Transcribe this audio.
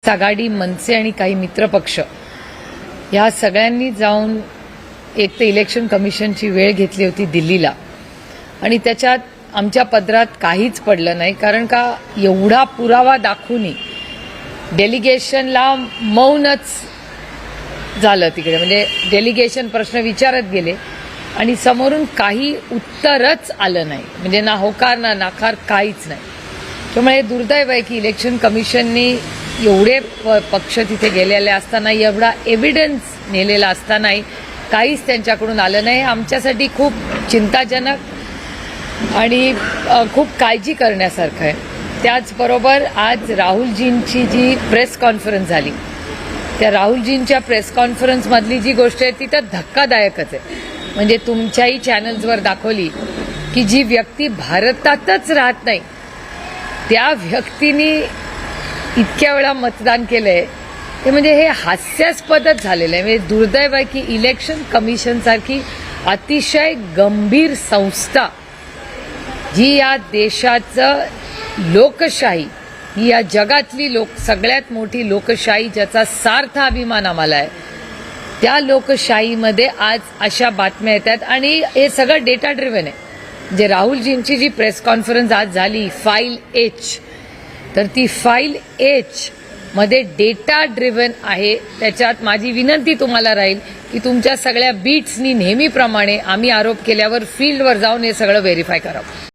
आघाडी, मनसे आणि काही मित्रपक्ष या सगळ्यांनी जाऊन एक तर इलेक्शन कमिशनची वेळ घेतली होती दिल्लीला आणि त्याच्यात आमच्या पदरात काहीच पडलं नाही. कारण का एवढा पुरावा दाखवूनही डेलिगेशनला मौनच झालं तिकडे. म्हणजे डेलिगेशन प्रश्न विचारत गेले आणि समोरून काही उत्तरच आलं नाही. म्हणजे ना होकार ना नाकार काहीच नाही. त्यामुळे दुर्दैव आहे की इलेक्शन कमिशननी एवढे पक्ष तिथे गेलेले असताना, एवढा एव्हिडन्स नेलेला असतानाही काहीच त्यांच्याकडून आलं नाही. आमच्यासाठी खूप चिंताजनक आणि खूप काळजी करण्यासारखं आहे. त्याचबरोबर आज राहुलजींची जी प्रेस कॉन्फरन्स झाली, त्या राहुलजींच्या प्रेस कॉन्फरन्समधली जी गोष्ट आहे ती तर धक्कादायकच आहे. म्हणजे तुमच्याही चॅनल्सवर दाखवली की जी व्यक्ती भारतातच राहत नाही त्या व्यक्तीने इतक्या वेळा मतदान केलंय ते म्हणजे हे हास्यास्पदच झालेलं आहे. म्हणजे दुर्दैव आहे की इलेक्शन कमिशन सारखी अतिशय गंभीर संस्था, जी या देशाचं लोकशाही, ही या जगातली सगळ्यात मोठी लोकशाही ज्याचा सार्थ अभिमान आम्हाला आहे, त्या लोकशाहीमध्ये आज अशा बातम्या येतात. आणि हे सगळं डेटा ड्रिव्हन आहे. जे राहुलजींची जी प्रेस कॉन्फरन्स आज झाली फाईल एच, तर ती फाईल एच मध्ये डेटा ड्रिव्हन आहे. त्याच्यात माझी विनंती तुम्हाला राहील की तुमच्या सगळ्या बीट्सनी नेहमीप्रमाणे आम्ही आरोप केल्यावर फील्डवर जाऊन हे सगळं व्हेरीफाय करावं.